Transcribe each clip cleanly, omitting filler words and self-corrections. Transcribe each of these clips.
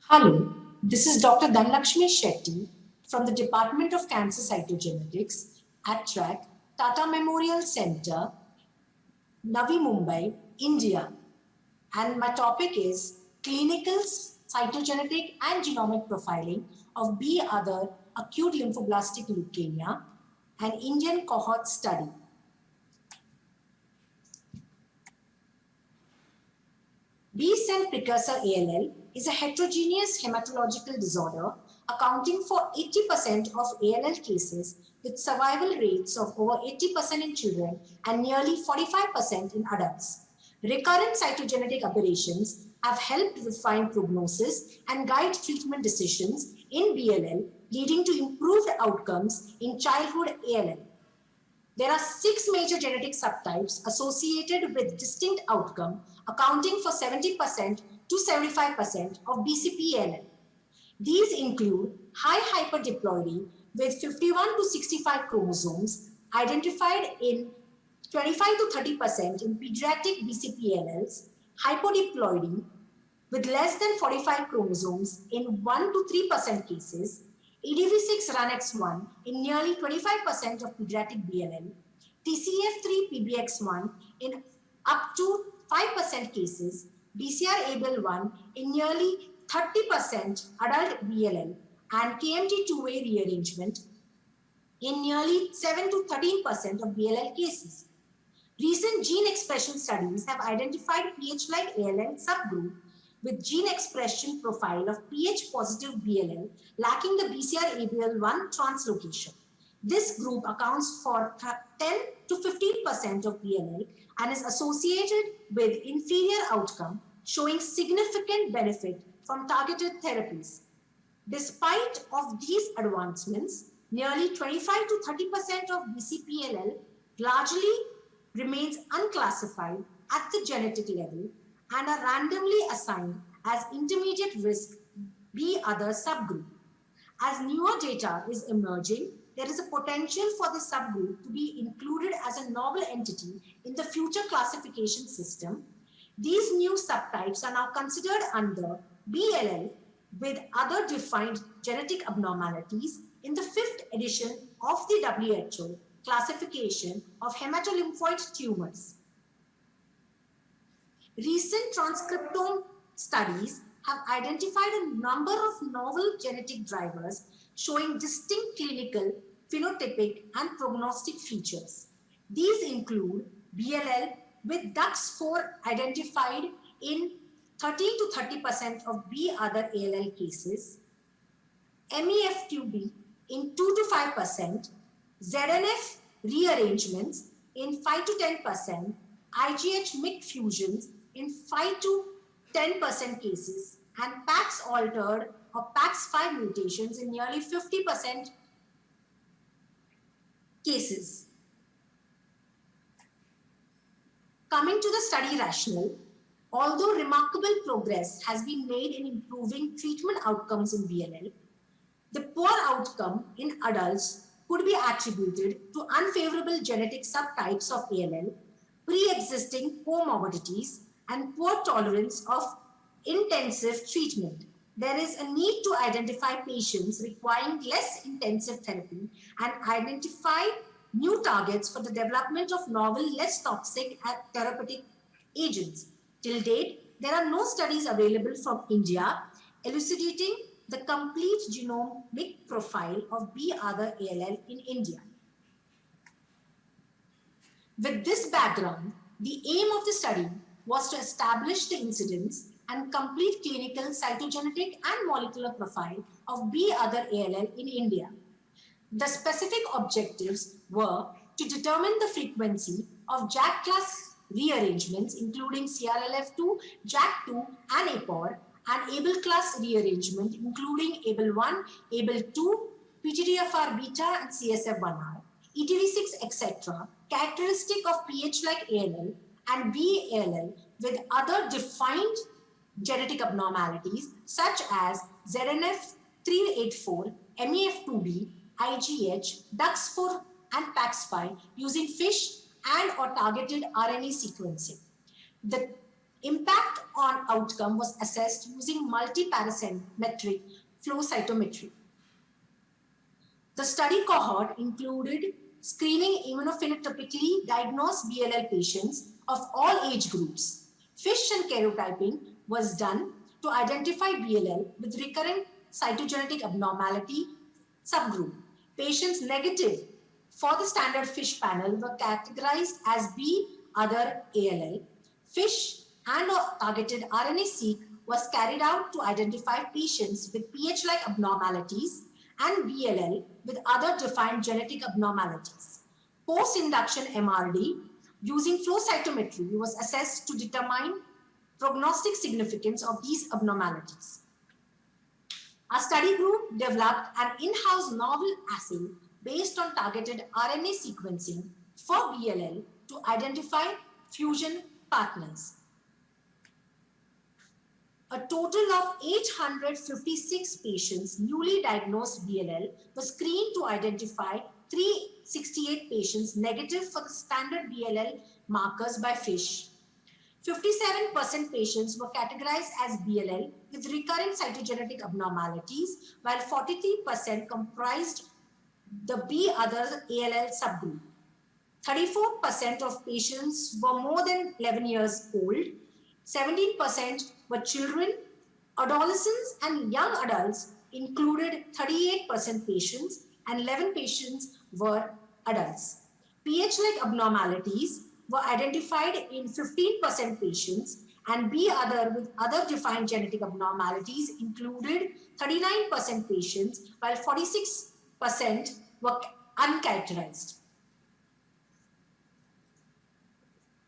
Hello, this is Dr. Dhanlaxmi Shetty from the Department of Cancer Cytogenetics at TRAC, Tata Memorial Center, Navi Mumbai, India. And my topic is clinical cytogenetic and genomic profiling of B other acute lymphoblastic leukemia, an Indian cohort study. B-cell precursor ALL is a heterogeneous hematological disorder accounting for 80% of ALL cases with survival rates of over 80% in children and nearly 45% in adults. Recurrent cytogenetic aberrations have helped refine prognosis and guide treatment decisions in BLL, leading to improved outcomes in childhood ALL. There are 6 major genetic subtypes associated with distinct outcome, accounting for 70% to 75% of BCP-ALL. These include high hyperdiploidy with 51 to 65 chromosomes, identified in 25 to 30% in pediatric BCP-ALLs, hypodiploidy with less than 45 chromosomes in 1 to 3% cases, EDV6 RUNX1 in nearly 25% of pediatric BLL, TCF3 PBX1 in up to 5% cases, BCR-ABL1 in nearly 30% adult BLL, and KMT2A rearrangement in nearly 7 to 13% of BLL cases. Recent gene expression studies have identified PH-like ALL subgroup with gene expression profile of Ph-positive BLL lacking the BCR-ABL1 translocation. This group accounts for 10 to 15% of BLL and is associated with inferior outcome, showing significant benefit from targeted therapies. Despite of these advancements, nearly 25 to 30% of BCP-ALL largely remains unclassified at the genetic level and are randomly assigned as intermediate risk B other subgroup. As newer data is emerging, there is a potential for the subgroup to be included as a novel entity in the future classification system. These new subtypes are now considered under BLL with other defined genetic abnormalities in the 5th edition of the WHO classification of hematolymphoid tumors. Recent transcriptome studies have identified a number of novel genetic drivers showing distinct clinical, phenotypic, and prognostic features. These include BLL with DUX4 identified in 13 to 30% of B other ALL cases, MEF2B in 2 to 5%, ZNF rearrangements in 5 to 10%, IGH-MYC fusions in 5 to 10% cases, and PAX altered or PAX5 mutations in nearly 50% cases. Coming to the study rationale, although remarkable progress has been made in improving treatment outcomes in BLL, the poor outcome in adults could be attributed to unfavorable genetic subtypes of ALL, pre-existing comorbidities, and poor tolerance of intensive treatment. There is a need to identify patients requiring less intensive therapy and identify new targets for the development of novel, less toxic therapeutic agents. Till date, there are no studies available from India elucidating the complete genomic profile of B other ALL in India. With this background, the aim of the study was to establish the incidence and complete clinical, cytogenetic, and molecular profile of B other ALL in India. The specific objectives were to determine the frequency of JAK class rearrangements, including CRLF2, JAK2, and APOR, and ABL class rearrangement, including ABL1, ABL2, PTDFR beta, and CSF1R, ETV6, etc., characteristic of PH-like ALL and B-ALL with other defined genetic abnormalities such as ZNF384, MEF2B, IGH, DUX4, and PAX5 using FISH and or targeted RNA sequencing. The impact on outcome was assessed using multi-parametric flow cytometry. The study cohort included screening immunophenotypically diagnosed BLL patients of all age groups. FISH and karyotyping was done to identify BLL with recurrent cytogenetic abnormality subgroup. Patients negative for the standard FISH panel were categorized as B other ALL. FISH and targeted RNA-seq was carried out to identify patients with pH-like abnormalities and BLL with other defined genetic abnormalities. Post-induction MRD using flow cytometry was assessed to determine prognostic significance of these abnormalities. Our study group developed an in-house novel assay based on targeted RNA sequencing for BLL to identify fusion partners. A total of 856 patients newly diagnosed BLL was screened to identify 368 patients negative for the standard BLL markers by FISH. 57% patients were categorized as BLL with recurrent cytogenetic abnormalities, while 43% comprised the B other ALL subgroup. 34% of patients were more than 11 years old. 17% were children. Adolescents and young adults included 38% patients, and 11 patients were adults. pH-like abnormalities were identified in 15% patients, and B other with other defined genetic abnormalities included 39% patients, while 46% were uncharacterized.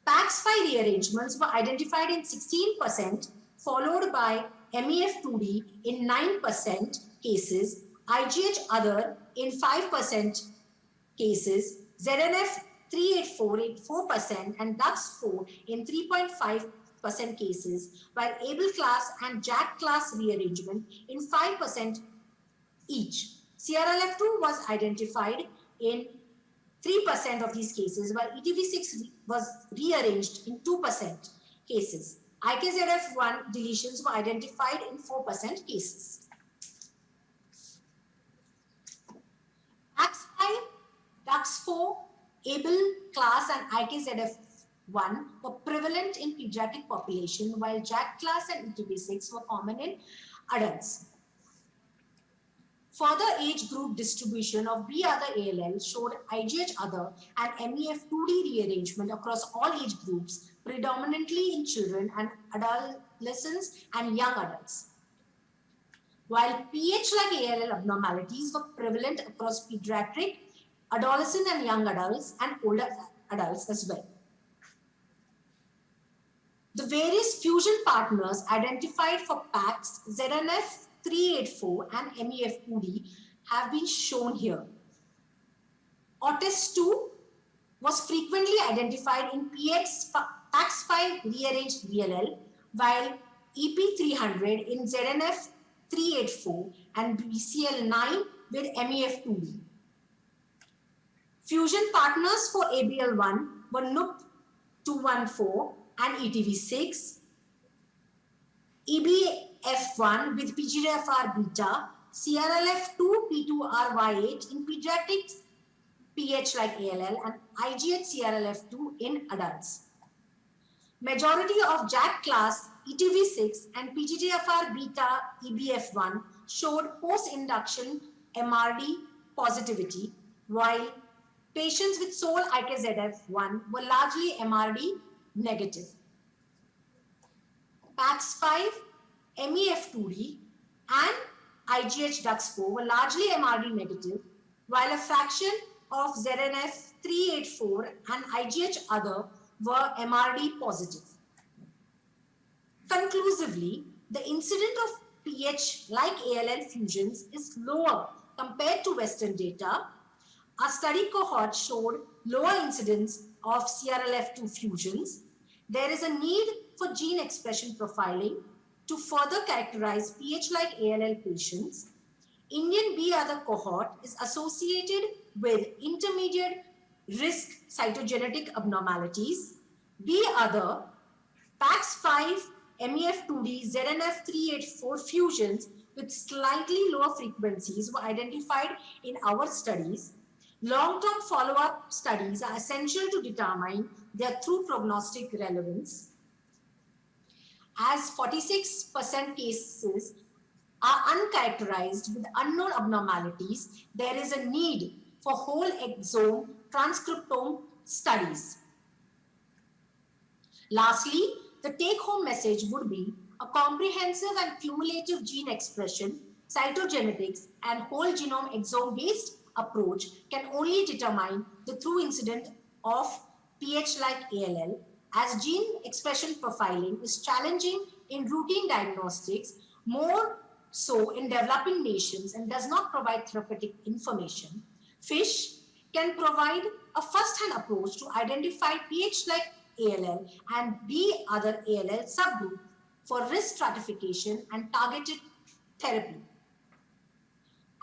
PAX5 rearrangements were identified in 16%, followed by MEF2D in 9% cases, IGH other in 5% cases, ZNF384 in 4%, and DUX4 in 3.5% cases, while ABL class and JAK class rearrangement in 5% each. CRLF2 was identified in 3% of these cases, while ETV6 was rearranged in 2% cases. IKZF1 deletions were identified in 4% cases. PAX5, DUX4, ABL class and IKZF1 were prevalent in pediatric population, while JAK class and ETV6 were common in adults. Further age group distribution of B other ALL showed IGH other and MEF2D rearrangement across all age groups, predominantly in children and adolescents and young adults. While pH-like ALL abnormalities were prevalent across pediatric, adolescent and young adults and older adults as well. The various fusion partners identified for PAX, ZNF384 and MEF2D have been shown here. OTES2 was frequently identified in PAX5 rearranged BLL, while EP300 in ZNF384 and BCL9 with MEF2D. Fusion partners for ABL1 were NUP214 and ETV6, EBF1 with PGFR beta, CRLF2 P2RY8 in pediatrics PH like ALL, and IGH CRLF2 in adults. Majority of JAK class ETV6 and PGFR beta EBF1 showed post-induction MRD positivity, while patients with sole IKZF1 were largely MRD negative. PAX5, MEF2D and IGH DUX4 were largely MRD negative, while a fraction of ZNF384 and IGH other were MRD positive. Conclusively, the incidence of pH like ALL fusions is lower compared to Western data. Our study cohort showed lower incidence of CRLF2 fusions. There is a need for gene expression profiling to further characterize pH like ALL patients. Indian B other cohort is associated with intermediate risk cytogenetic abnormalities. B other, PAX5 MEF2D, ZNF384 fusions with slightly lower frequencies were identified in our studies. Long-term follow-up studies are essential to determine their true prognostic relevance. As 46% cases are uncharacterized with unknown abnormalities, there is a need for whole exome transcriptome studies. Lastly, the take-home message would be a comprehensive and cumulative gene expression, cytogenetics, and whole genome exome-based approach can only determine the true incidence of PH-like ALL, as gene expression profiling is challenging in routine diagnostics, more so in developing nations, and does not provide therapeutic information. FISH can provide a first-hand approach to identify PH-like ALL and B other ALL subgroup for risk stratification and targeted therapy.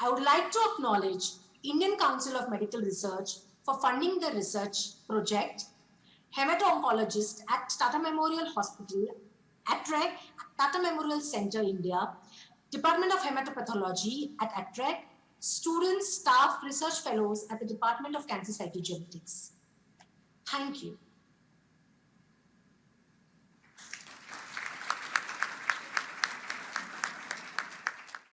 I would like to acknowledge Indian Council of Medical Research for funding the research project, hemato-oncologist at Tata Memorial Hospital, ATREC, Tata Memorial Center, India, Department of Hematopathology at ATREC, students, staff, research fellows at the Department of Cancer Cytogenetics. Thank you.